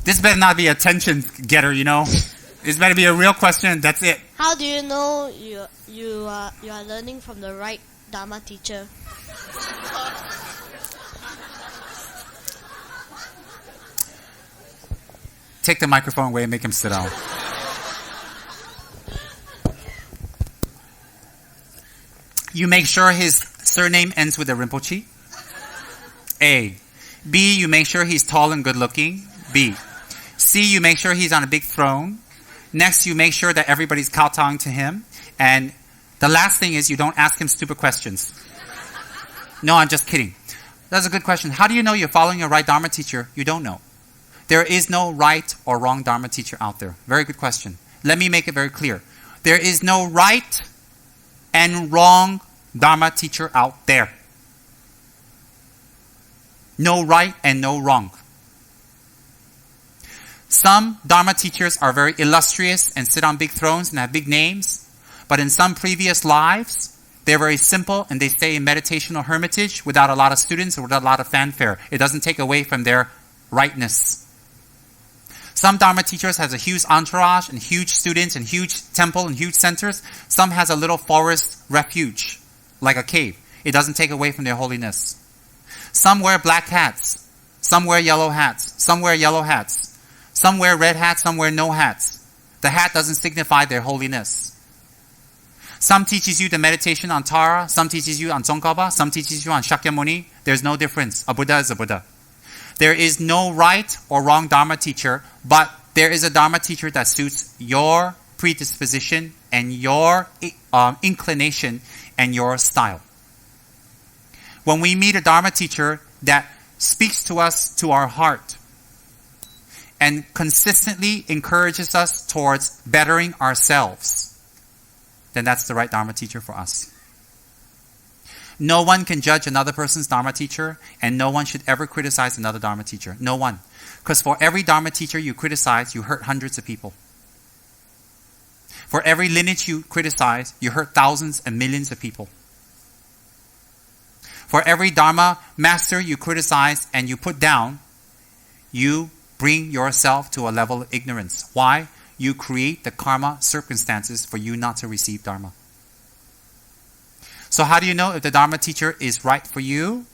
This better not be a attention getter, you know. This better be a real question. That's it. How do you know you are learning from the right Dharma teacher? Take the microphone away and make him sit down. You make sure his surname ends with a Rinpoche. A. B. You make sure he's tall and good looking. B. C. You make sure he's on a big throne. Next, you make sure that everybody's kowtowing to him. And the last thing is you don't ask him stupid questions. No, I'm just kidding. That's a good question. How do you know you're following your right Dharma teacher? You don't know. There is no right or wrong Dharma teacher out there. Very good question. Let me make it very clear. There is no right and wrong Dharma teacher out there. No right and no wrong. Some Dharma teachers are very illustrious and sit on big thrones and have big names. But in some previous lives, they're very simple and they stay in meditation or hermitage without a lot of students or without a lot of fanfare. It doesn't take away from their rightness. Some Dharma teachers has a huge entourage and huge students and huge temple and huge centers. Some has a little forest refuge, like a cave. It doesn't take away from their holiness. Some wear black hats. Some wear yellow hats. Some wear yellow hats. Some wear red hats. Some wear no hats. The hat doesn't signify their holiness. Some teaches you the meditation on Tara. Some teaches you on Tsongkhapa. Some teaches you on Shakyamuni. There's no difference. A Buddha is a Buddha. There is no right or wrong Dharma teacher, but there is a Dharma teacher that suits your predisposition and your inclination and your style. When we meet a Dharma teacher that speaks to us to our heart and consistently encourages us towards bettering ourselves, then that's the right Dharma teacher for us. No one can judge another person's Dharma teacher, and no one should ever criticize another Dharma teacher. No one. Because for every Dharma teacher you criticize, you hurt hundreds of people. For every lineage you criticize, you hurt thousands and millions of people. For every Dharma master you criticize and you put down, you bring yourself to a level of ignorance. Why? You create the karma circumstances for you not to receive Dharma. So how do you know if the Dharma teacher is right for you?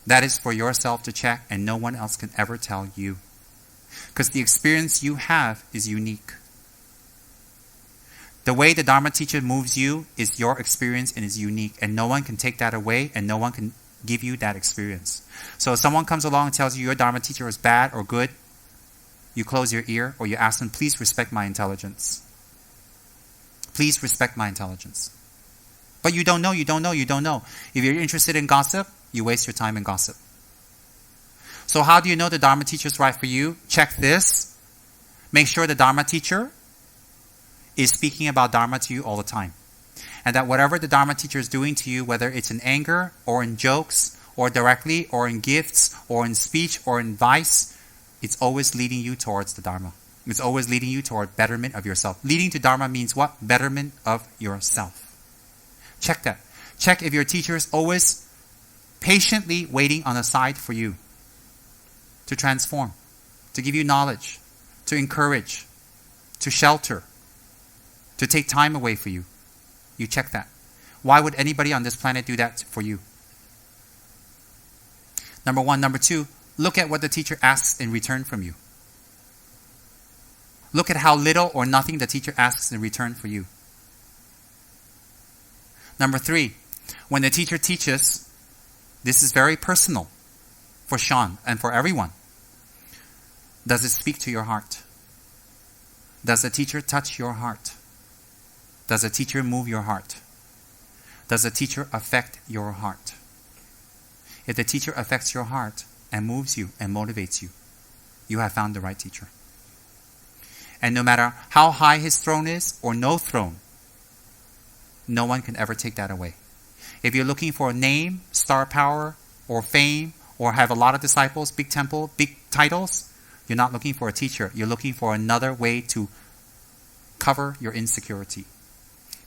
That is for yourself to check, and no one else can ever tell you. Because the experience you have is unique. The way the Dharma teacher moves you is your experience and is unique, and no one can take that away, and no one can give you that experience. So if someone comes along and tells you your Dharma teacher is bad or good, you close your ear or you ask them, please respect my intelligence. Please respect my intelligence. But you don't know. If you're interested in gossip, you waste your time in gossip. So how do you know the Dharma teacher is right for you? Check this. Make sure the Dharma teacher is speaking about Dharma to you all the time. And that whatever the Dharma teacher is doing to you, whether it's in anger or in jokes or directly or in gifts or in speech or in advice, it's always leading you towards the Dharma. It's always leading you toward betterment of yourself. Leading to Dharma means what? Betterment of yourself. Check that. Check if your teacher is always patiently waiting on the side for you to transform, to give you knowledge, to encourage, to shelter, to take time away for you. You check that. Why would anybody on this planet do that for you? Number one. Number two, look at what the teacher asks in return from you. Look at how little or nothing the teacher asks in return for you. Number three, when the teacher teaches, this is very personal for Sean and for everyone. Does it speak to your heart? Does the teacher touch your heart? Does the teacher move your heart? Does the teacher affect your heart? If the teacher affects your heart and moves you and motivates you, you have found the right teacher. And no matter how high his throne is or no throne, no one can ever take that away. If you're looking for a name, star power, or fame, or have a lot of disciples, big temple, big titles, you're not looking for a teacher. You're looking for another way to cover your insecurity.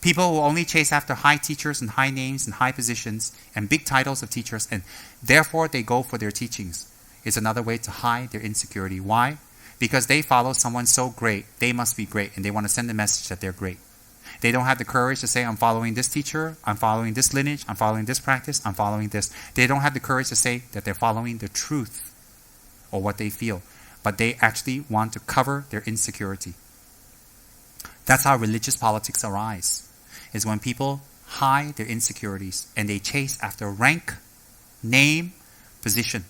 People will only chase after high teachers and high names and high positions and big titles of teachers, and therefore they go for their teachings. It's another way to hide their insecurity. Why? because they follow someone so great, they must be great, and they want to send the message that they're great. They don't have the courage to say, I'm following this teacher, I'm following this lineage, I'm following this practice, I'm following this. They don't have the courage to say that they're following the truth or what they feel. But they actually want to cover their insecurity. That's how religious politics arise, is when people hide their insecurities and they chase after rank, name, position.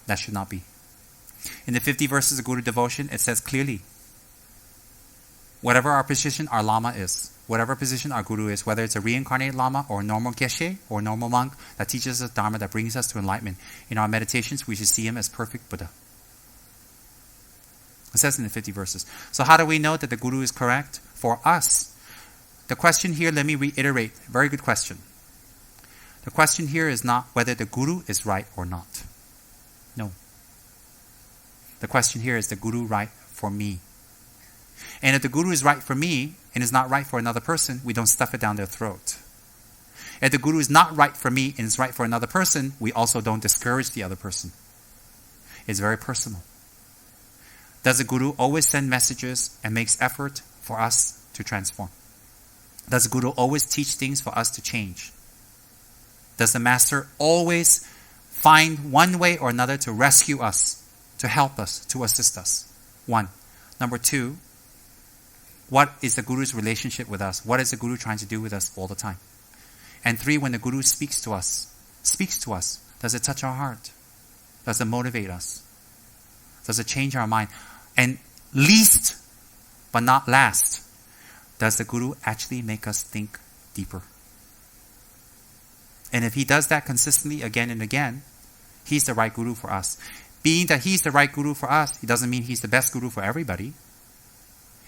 That should not be. In the 50 verses of Guru devotion, it says clearly, whatever our position, our Lama is, whatever position our Guru is, whether it's a reincarnated Lama or a normal Geshe or a normal monk that teaches us Dharma, that brings us to enlightenment, in our meditations, we should see him as perfect Buddha. It says in the 50 verses. So how do we know that the Guru is correct? For us, the question here, let me reiterate, very good question. The question here is not whether the Guru is right or not. No. The question here is the Guru right for me? And if the Guru is right for me and is not right for another person, we don't stuff it down their throat. If the Guru is not right for me and is right for another person, we also don't discourage the other person. It's very personal. Does the Guru always send messages and makes effort for us to transform? Does the Guru always teach things for us to change? Does the Master always find one way or another to rescue us, to help us, to assist us? One. Number two, what is the Guru's relationship with us? What is the Guru trying to do with us all the time? And three, when the Guru speaks to us, does it touch our heart? Does it motivate us? Does it change our mind? And least, but not last, does the Guru actually make us think deeper? And if he does that consistently again and again, he's the right Guru for us. Being that he's the right Guru for us, it doesn't mean he's the best Guru for everybody.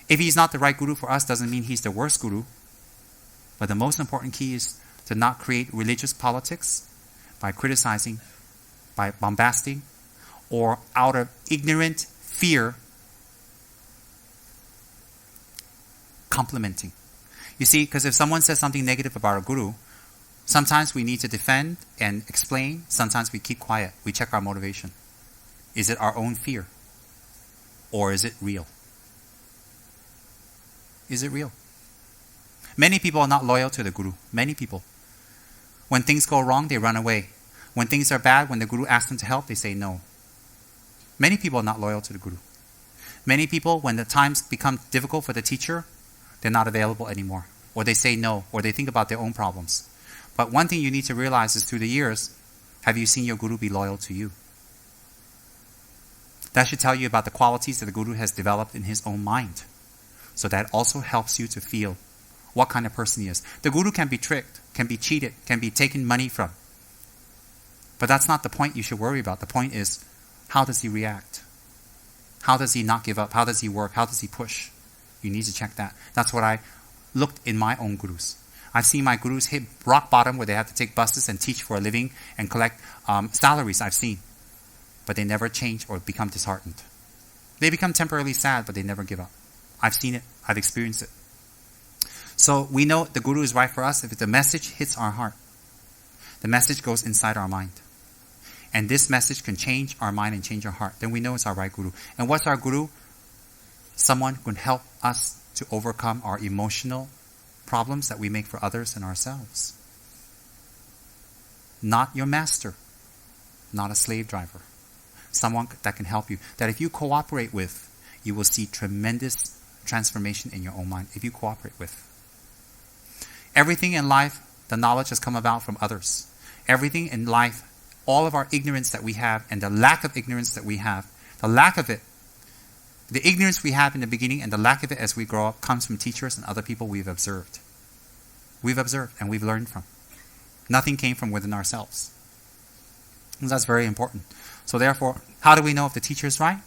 If he's not the right Guru for us, doesn't mean he's the worst Guru. But the most important key is to not create religious politics by criticizing, by bombasting, or out of ignorant fear, complimenting. You see, because if someone says something negative about our Guru, sometimes we need to defend and explain. Sometimes we keep quiet. We check our motivation. Is it our own fear? Or is it real? Is it real? Many people are not loyal to the Guru. Many people. When things go wrong, they run away. When things are bad, when the Guru asks them to help, they say no. Many people are not loyal to the Guru. Many people, when the times become difficult for the teacher, they're not available anymore. Or they say no, or they think about their own problems. But one thing you need to realize is through the years, have you seen your Guru be loyal to you? That should tell you about the qualities that the Guru has developed in his own mind. So that also helps you to feel what kind of person he is. The Guru can be tricked, can be cheated, can be taken money from. But that's not the point you should worry about. The point is, how does he react? How does he not give up? How does he work? How does he push? You need to check that. That's what I looked in my own Gurus. I've seen my Gurus hit rock bottom where they have to take buses and teach for a living and collect salaries. I've seen. But they never change or become disheartened. They become temporarily sad, but they never give up. I've seen it. I've experienced it. So we know the Guru is right for us if the message hits our heart. The message goes inside our mind. And this message can change our mind and change our heart. Then we know it's our right Guru. And what's our Guru? Someone who can help us to overcome our emotional problems that we make for others and ourselves. Not your master. Not a slave driver. Someone that can help you. That if you cooperate with, you will see tremendous transformation in your own mind. If you cooperate with. Everything in life, the knowledge has come about from others. Everything in life, all of our ignorance that we have and the lack of ignorance that we have, the lack of it, the ignorance we have in the beginning and the lack of it as we grow up comes from teachers and other people we've observed. We've observed and we've learned from. Nothing came from within ourselves. And that's very important. So therefore, how do we know if the teacher is right?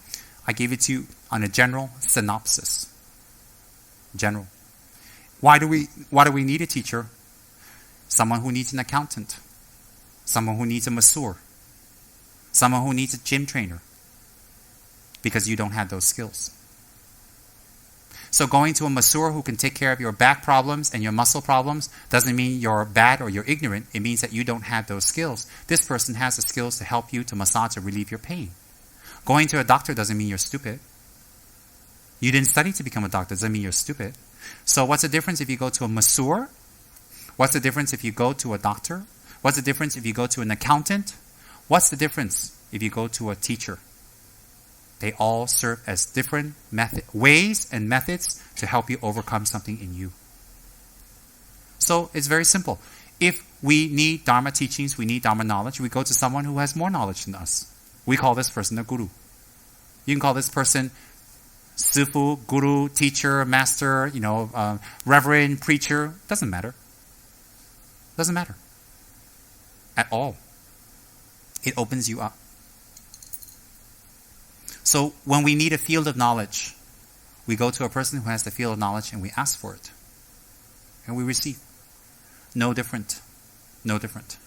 I gave it to you on a general synopsis. General. Why do we need a teacher? Someone who needs an accountant. Someone who needs a masseur. Someone who needs a gym trainer. Because you don't have those skills. So going to a masseur who can take care of your back problems and your muscle problems doesn't mean you're bad or you're ignorant. It means that you don't have those skills. This person has the skills to help you to massage or relieve your pain. Going to a doctor doesn't mean you're stupid. You didn't study to become a doctor doesn't mean you're stupid. So what's the difference if you go to a masseur? What's the difference if you go to a doctor? What's the difference if you go to an accountant? What's the difference if you go to a teacher? They all serve as different ways and methods to help you overcome something in you. So it's very simple. If we need Dharma teachings, we need Dharma knowledge, we go to someone who has more knowledge than us. We call this person a guru. You can call this person Sifu, guru, teacher, master, reverend, preacher. Doesn't matter. Doesn't matter. At all. It opens you up. So when we need a field of knowledge, we go to a person who has the field of knowledge and we ask for it. And we receive. No different. No different.